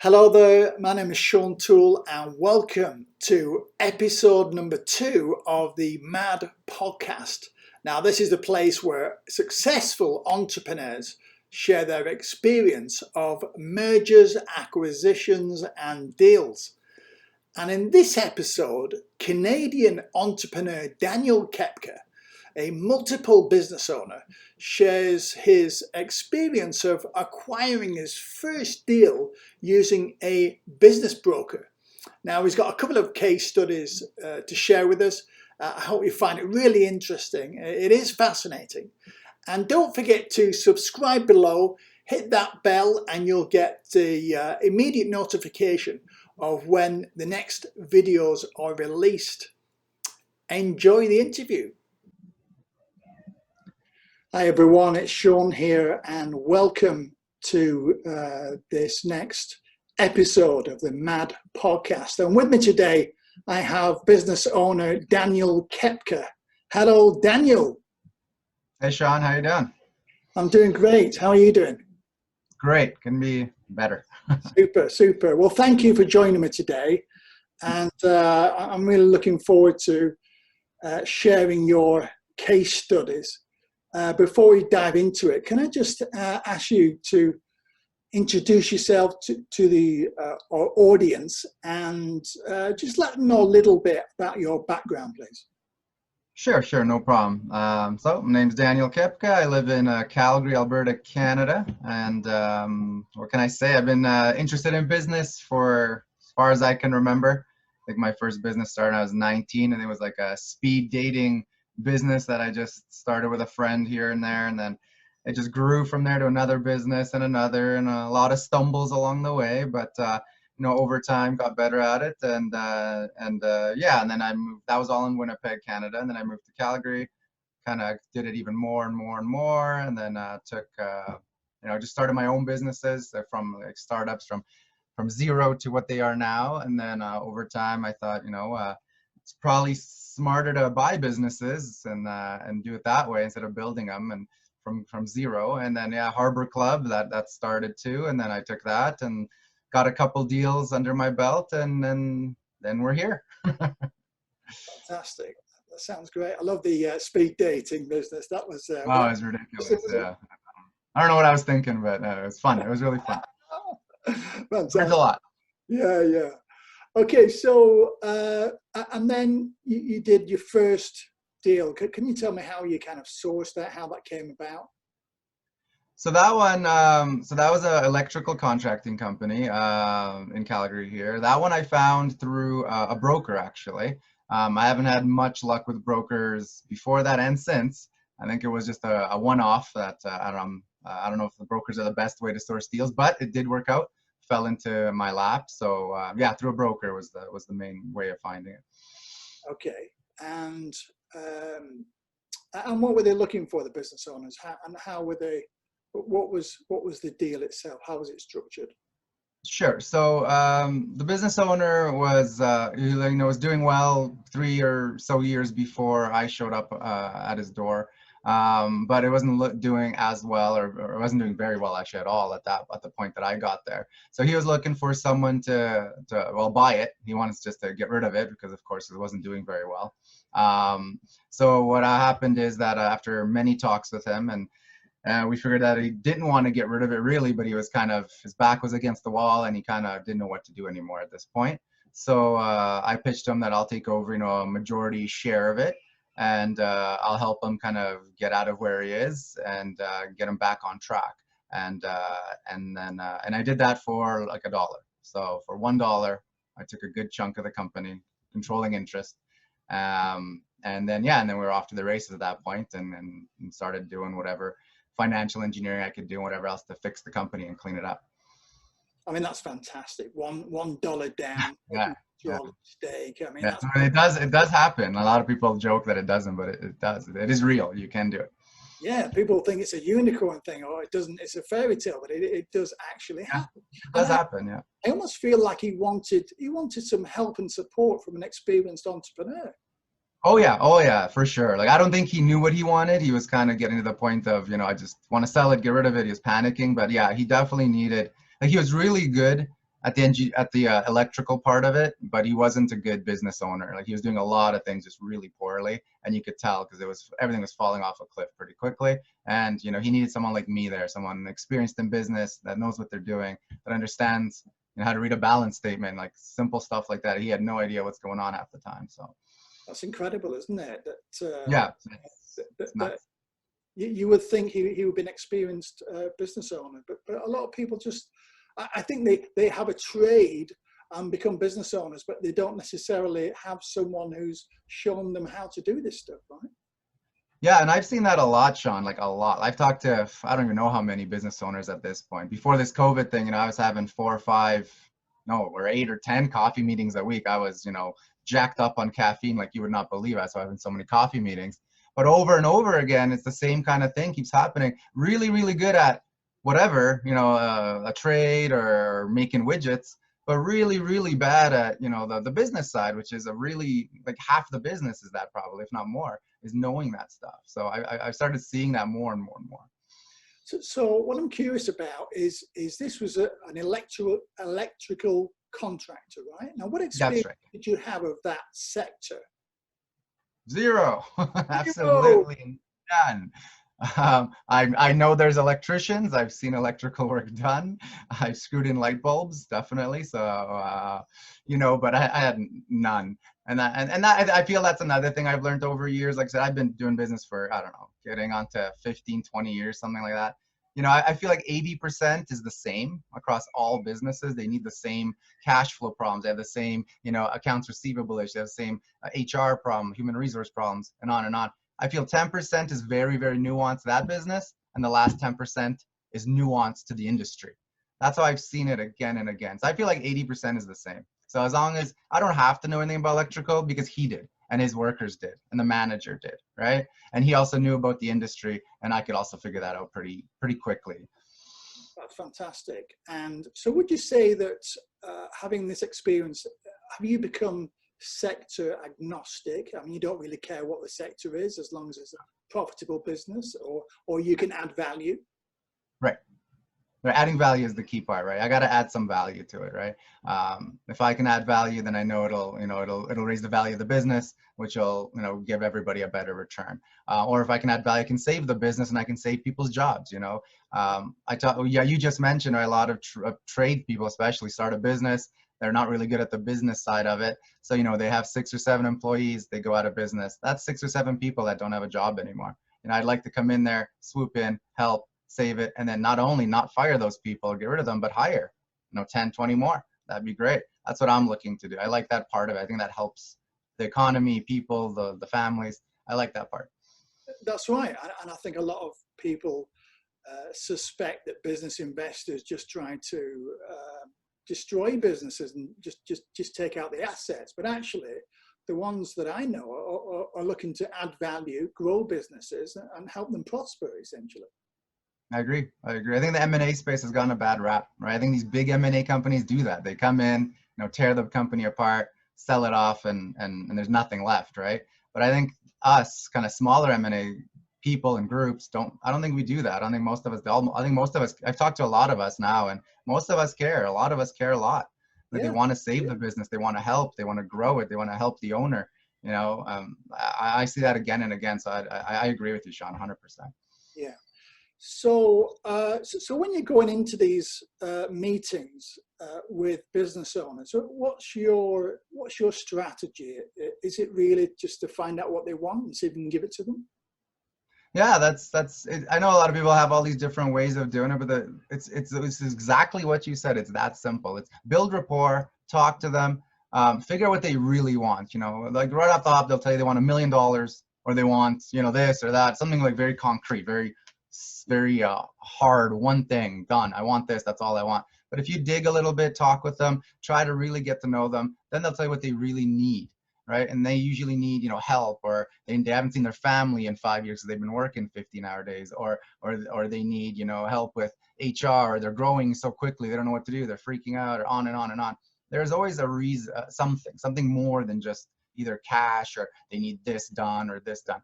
Hello there, my name is Sean Toole and welcome to episode number 2 of the MAD podcast. Now, this is the place where successful entrepreneurs share their experience of mergers, acquisitions and deals. And in this episode, Canadian entrepreneur Daniel Kepka, a multiple business owner, shares his experience of acquiring his first deal using a business broker. Now, he's got a couple of case studies to share with us. I hope you find it really interesting. It is fascinating. And don't forget to subscribe below, hit that bell, and you'll get the immediate notification of when the next videos are released. Enjoy the interview. Hi everyone, it's Sean here and welcome to this next episode of the MAD podcast. And with me today, I have business owner Daniel Kepka. Hello, Daniel. Hey Sean, how you doing? I'm doing great. How are you doing? Great, can be better. Super. Well, thank you for joining me today. And I'm really looking forward to sharing your case studies. Before we dive into it, can I just ask you to introduce yourself to the our audience and just let them know a little bit about your background, please? Sure, no problem. So my name's Daniel Kepka. I live in Calgary, Alberta, Canada. And what can I say? I've been interested in business for as far as I can remember. I think my first business started when I was 19, and it was like a speed dating business that I just started with a friend here and there, and then it just grew from there to another business and another, and a lot of stumbles along the way, but over time got better at it, and then I moved. That was all in Winnipeg, Canada, and then I moved to Calgary, kind of did it even more and more, and then just started my own businesses from like startups from zero to what they are now, and then over time I thought it's probably smarter to buy businesses and do it that way instead of building them and from zero. And then Harbor Club that started too, and then I took that and got a couple deals under my belt, and then we're here. Fantastic. That sounds great. I love the speed dating business. That was it was ridiculous. Yeah, I don't know what I was thinking, but it was fun. It was really fun. Learned a lot. Yeah. Okay, so and then you did your first deal. Can you tell me how you kind of sourced that, how that came about? So that one, that was an electrical contracting company in Calgary here. That one I found through a broker, actually. I haven't had much luck with brokers before that and since. I think it was just a one-off that I don't know if the brokers are the best way to source deals, but it did work out. Fell into my lap, so through a broker was the main way of finding it. Okay, and what were they looking for, the business owners? How were they? What was the deal itself? How was it structured? Sure. So the business owner was was doing well 3 or so years before I showed up at his door. But it wasn't doing as well, or it wasn't doing very well actually at all at the point that I got there. So he was looking for someone to buy it. He wanted just to get rid of it because of course it wasn't doing very well. So what happened is that after many talks with him, and we figured that he didn't want to get rid of it really, but he was his back was against the wall and he kind of didn't know what to do anymore at this point. So I pitched him that I'll take over, a majority share of it. And I'll help him kind of get out of where he is and get him back on track. And I did that for like $1. So for $1, I took a good chunk of the company, controlling interest. And then we were off to the races at that point, and started doing whatever financial engineering I could do, whatever else to fix the company and clean it up. I mean, that's fantastic. $1 down. Yeah. Mistake. I mean, it does happen. A lot of people joke that it doesn't, but it does. It is real. You can do it. Yeah, people think it's a unicorn thing, or it doesn't. It's a fairy tale, but it does actually happen. It does happen. Yeah. I almost feel like he wanted some help and support from an experienced entrepreneur. Oh yeah, for sure. Like I don't think he knew what he wanted. He was kind of getting to the point of I just want to sell it, get rid of it. He was panicking, but yeah, he definitely needed. Like he was really good at the electrical part of it, but he wasn't a good business owner. Like he was doing a lot of things just really poorly, and you could tell because everything was falling off a cliff pretty quickly. And he needed someone like me there, someone experienced in business that knows what they're doing, that understands how to read a balance statement, like simple stuff like that. He had no idea what's going on half the time. So That's incredible, isn't it? yeah, That it's nuts. you would think he would be an experienced business owner, but a lot of people just, I think they have a trade and become business owners, but they don't necessarily have someone who's shown them how to do this stuff, right? Yeah, and I've seen that a lot, Sean, like a lot. I've talked to, I don't even know how many business owners at this point. Before this COVID thing, I was having 4 or 5, no, or 8 or 10 coffee meetings a week. I was, jacked up on caffeine like you would not believe. I was having so many coffee meetings. But over and over again, it's the same kind of thing keeps happening. Really, really good at whatever, a trade or making widgets, but really, really bad at, the business side, which is a really, like half the business is that probably, if not more, is knowing that stuff. So I started seeing that more and more and more. So what I'm curious about is this was an electrical contractor, right? Now, what That's experience right. did you have of that sector? Zero. Zero. Absolutely none. I know there's electricians. I've seen electrical work done. I've screwed in light bulbs, definitely. So, but I had none. I feel that's another thing I've learned over years. Like I said, I've been doing business for, I don't know, getting on to 15, 20 years, something like that. I feel like 80% is the same across all businesses. They need the same cash flow problems. They have the same, accounts receivable issues. They have the same HR problem, human resource problems, and on and on. I feel 10% is very, very nuanced to that business, and the last 10% is nuanced to the industry. That's how I've seen it again and again. So I feel like 80% is the same. So as long as I don't have to know anything about electrical because he did, and his workers did, and the manager did, right? And he also knew about the industry, and I could also figure that out pretty quickly. That's fantastic. And so would you say that having this experience, have you become sector agnostic? I mean, you don't really care what the sector is as long as it's a profitable business, or you can add value? Right. Adding value is the key part, right? I got to add some value to it, right? If I can add value, then I know it'll raise the value of the business, which will, give everybody a better return. Or if I can add value, I can save the business and I can save people's jobs. You just mentioned, right, a lot of trade people, especially, start a business. They're not really good at the business side of it. So, they have 6 or 7 employees, they go out of business. That's 6 or 7 people that don't have a job anymore. I'd like to come in there, swoop in, help, save it, and then not only not fire those people or get rid of them, but hire 10, 20 more. That'd be great. That's what I'm looking to do. I like that part of it. I think that helps the economy, people, the families. I like that part. That's right. And I think a lot of people suspect that business investors just trying to destroy businesses and just take out the assets, but actually the ones that I know are looking to add value, grow businesses, and help them prosper, essentially. I agree. I think the M&A space has gotten a bad rap, right? I think these big M&A companies do that. They come in, tear the company apart, sell it off, and there's nothing left, right? But I think us, kind of smaller M&A people and groups, I don't think we do that. I don't think most of us, I think most of us, I've talked to a lot of us now, and most of us care. A lot of us care a lot. Like they want to save the business, they want to help, they want to grow it, they want to help the owner. I see that again and again. So I agree with you, Sean, 100%. Yeah. So when you're going into these meetings with business owners, what's your strategy? Is it really just to find out what they want and see if you can give it to them? Yeah, that's it. I know a lot of people have all these different ways of doing it, but it's exactly what you said. It's that simple. It's build rapport, talk to them, figure out what they really want. Like right off the top, they'll tell you they want $1 million, or they want this or that, something like very concrete, very hard, one thing done. I want this. That's all I want. But if you dig a little bit, talk with them, try to really get to know them, then they'll tell you what they really need. Right. And they usually need, help, or they haven't seen their family in 5 years because they've been working 15-hour days, or they need, help with HR, or they're growing so quickly, they don't know what to do. They're freaking out, or on and on and on. There's always a reason, something more than just either cash or they need this done or this done.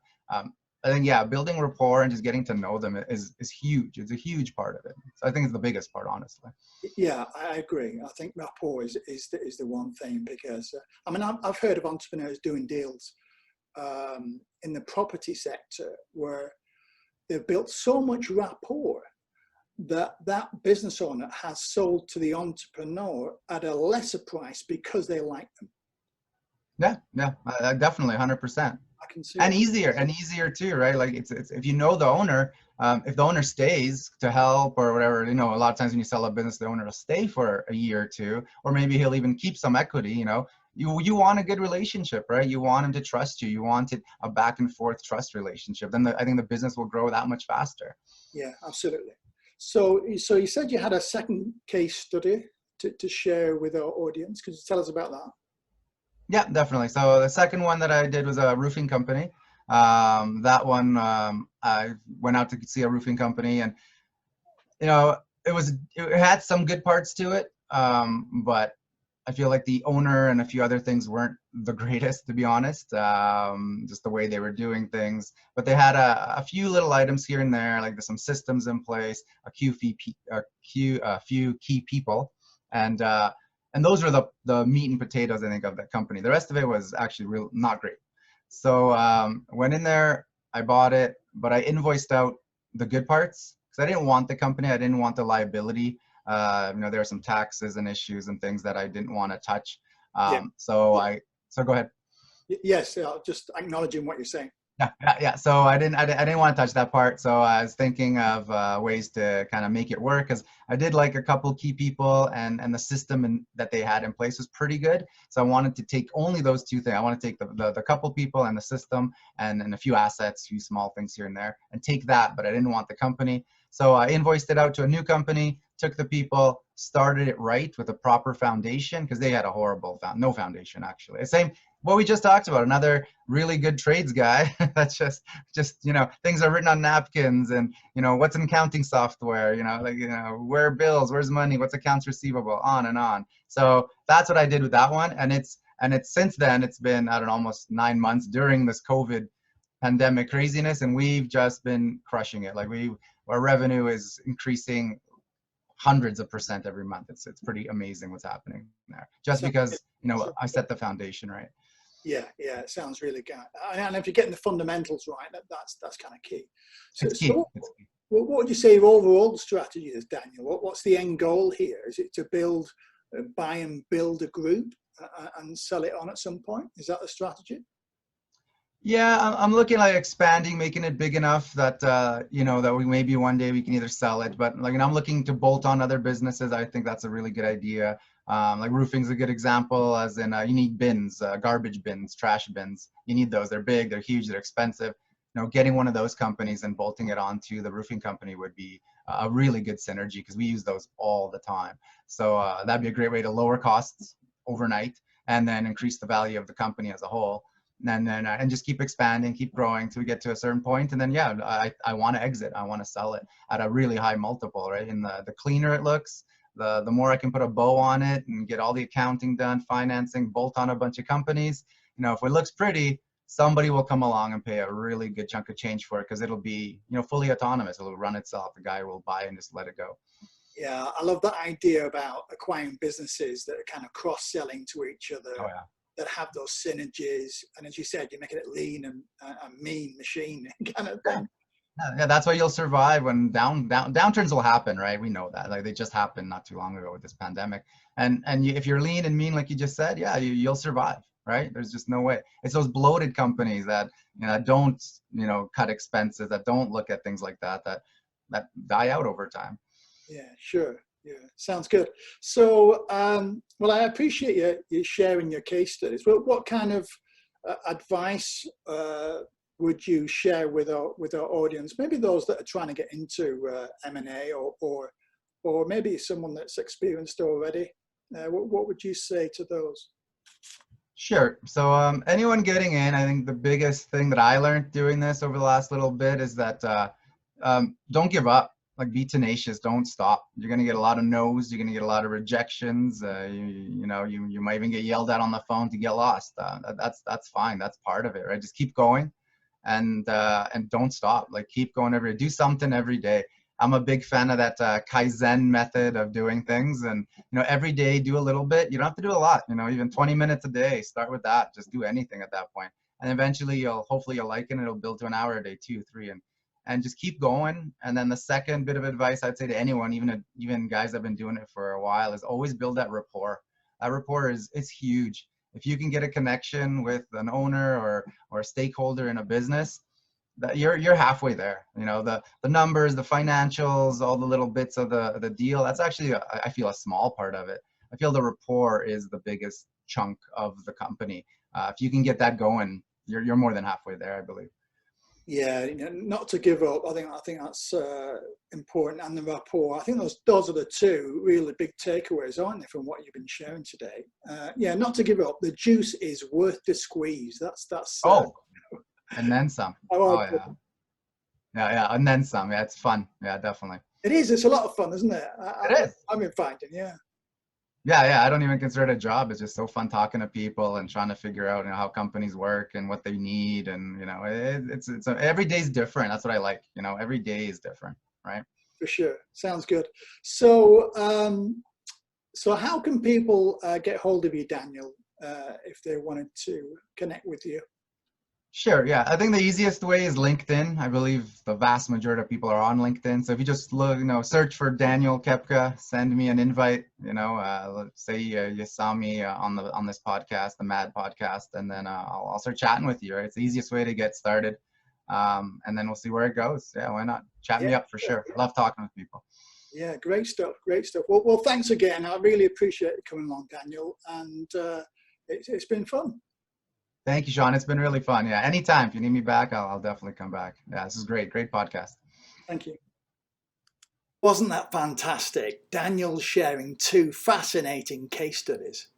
I think, yeah, building rapport and just getting to know them is huge. It's a huge part of it. So I think it's the biggest part, honestly. Yeah, I agree. I think rapport is the one thing because I mean I've heard of entrepreneurs doing deals in the property sector where they've built so much rapport that that business owner has sold to the entrepreneur at a lesser price because they like them. Yeah, yeah, definitely, 100%. I can see And it. easier too, right? Like it's if you know the owner, if the owner stays to help or whatever, you know, a lot of times when you sell a business, the owner will stay for a year or two, or maybe he'll even keep some equity. You know, you want a good relationship, right? You want him to trust you. You want it a back and forth trust relationship. Then I think the business will grow that much faster. Yeah, absolutely. So you said you had a second case study to share with our audience. Could you tell us about that? Yeah, definitely. So the second one that I did was a roofing company. That one, I went out to see a roofing company, and you know, it had some good parts to it, but I feel like the owner and a few other things weren't the greatest, to be honest. Just the way they were doing things, but they had a few little items here and there, like there's some systems in place, a few key people, and and those were the meat and potatoes, I think, of that company. The rest of it was actually real not great. So went in there, I bought it, but I invoiced out the good parts because I didn't want the company, I didn't want the liability. You know, there are some taxes and issues and things that I didn't want to touch. Yeah, So yeah. so go ahead. Yes, just acknowledging what you're saying. Yeah. So I didn't want to touch that part. So I was thinking of ways to kind of make it work because I did like a couple key people and the system that they had in place was pretty good. So I wanted to take only those two things. I want to take the couple people and the system and a few assets, a few small things here and there, and take that. But I didn't want the company. So I invoiced it out to a new company, took the people, started it right with a proper foundation because they had a horrible no foundation actually. Same what we just talked about, another really good trades guy that's just you know, things are written on napkins, and you know, what's in accounting software, you know, like, you know, where are bills, where's money, what's accounts receivable, on and on. So that's what I did with that one, and it's since then it's been, I don't know, almost 9 months during this COVID pandemic craziness, and we've just been crushing it. Like our revenue is increasing hundreds of percent every month. It's pretty amazing what's happening there, just So, because, you know, I set the foundation right. yeah, yeah, it sounds really good. And if you're getting the fundamentals right, that's kind of key. So, It's key. so what would you say your overall strategy is, Daniel? What's the end goal here? Is it to buy and build a group and sell it on at some point? Is that the strategy? Yeah, I'm looking like expanding, making it big enough that you know, that we maybe one day we can either sell it, but like, and I'm looking to bolt on other businesses. I think that's a really good idea. Like roofing's a good example, as in you need bins, garbage bins, trash bins. You need those. They're big, they're huge, they're expensive. You know, getting one of those companies and bolting it onto the roofing company would be a really good synergy because we use those all the time. So that'd be a great way to lower costs overnight and then increase the value of the company as a whole, and then and just keep expanding, keep growing till we get to a certain point, and then yeah, I want to exit. I want to sell it at a really high multiple, right? And the cleaner it looks, the more I can put a bow on it and get all the accounting done, financing, bolt on a bunch of companies. You know, if it looks pretty, somebody will come along and pay a really good chunk of change for it because it'll be, you know, fully autonomous. It'll run itself. The guy will buy and just let it go. Yeah, I love that idea about acquiring businesses that are kind of cross-selling to each other, Oh yeah. that have those synergies. And as you said, you're making it lean and a mean machine kind of thing. Yeah, that's why you'll survive when downturns will happen, right? We know that. Like they just happened not too long ago with this pandemic. And if you're lean and mean, like you just said, yeah, you'll survive, right? There's just no way. It's those bloated companies that, you know, don't, you know, cut expenses, that don't look at things like that die out over time. Yeah, sure. Yeah, sounds good. So, well, I appreciate you sharing your case studies. What kind of advice would you share with our audience? Maybe those that are trying to get into M&A, or maybe someone that's experienced already. What would you say to those? Sure. So anyone getting in, I think the biggest thing that I learned doing this over the last little bit is that don't give up. Like be tenacious. Don't stop. You're gonna get a lot of no's. You're gonna get a lot of rejections. You know, you might even get yelled at on the phone to get lost. That's fine. That's part of it, right? Just keep going, and don't stop. Like keep going do something every day. I'm a big fan of that Kaizen method of doing things, and every day do a little bit. You don't have to do a lot. Even 20 minutes a day. Start with that. Just do anything at that point, and eventually hopefully you'll like it. And it'll build to an hour a day, 2, 3, and just keep going. And then the second bit of advice I'd say to anyone, even guys that have been doing it for a while, is always build that rapport. That rapport it's huge. If you can get a connection with an owner or a stakeholder in a business, that you're halfway there. The numbers, the financials, all the little bits of the deal, that's actually I feel a small part of it. I feel the rapport is the biggest chunk of the company. If you can get that going, you're more than halfway there, I believe. Yeah, not to give up. I think that's important, and the rapport. I think those are the two really big takeaways, aren't they, from what you've been sharing today? Yeah, not to give up. The juice is worth the squeeze. That's. And then some. Yeah, and then some. Yeah, it's fun. Yeah, definitely. It is. It's a lot of fun, isn't it? It is. I've been finding, yeah. Yeah. I don't even consider it a job. It's just so fun talking to people and trying to figure out how companies work and what they need, and it's every day's different. That's what I like. Every day is different, right? For sure. Sounds good. So, so how can people get hold of you, Daniel, if they wanted to connect with you? Sure. Yeah. I think the easiest way is LinkedIn. I believe the vast majority of people are on LinkedIn. So if you just look, search for Daniel Kepka, send me an invite. Let's say you saw me on this podcast, the Mad podcast, and then I'll start chatting with you. Right. It's the easiest way to get started. And then we'll see where it goes. Yeah. Why not? Chat me up for sure. Love talking with people. Yeah. Great stuff. Great stuff. Well, thanks again. I really appreciate you coming along, Daniel. And it's been fun. Thank you, Sean. It's been really fun. Yeah, anytime. If you need me back, I'll definitely come back. Yeah, this is great. Great podcast. Thank you. Wasn't that fantastic? Daniel sharing 2 fascinating case studies.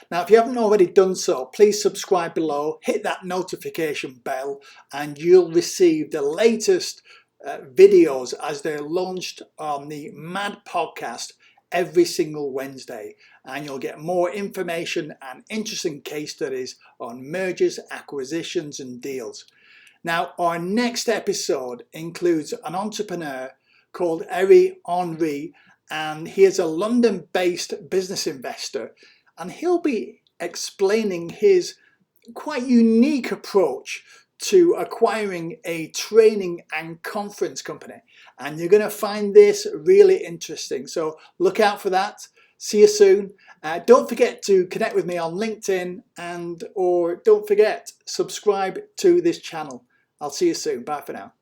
Now, if you haven't already done so, please subscribe below, hit that notification bell, and you'll receive the latest videos as they're launched on the Mad podcast every single Wednesday, and you'll get more information and interesting case studies on mergers, acquisitions, and deals. Now, our next episode includes an entrepreneur called Eric Henry, and he is a London-based business investor, and he'll be explaining his quite unique approach to acquiring a training and conference company. And you're going to find this really interesting. So look out for that. See you soon. Don't forget to connect with me on LinkedIn, or don't forget, subscribe to this channel. I'll see you soon. Bye for now.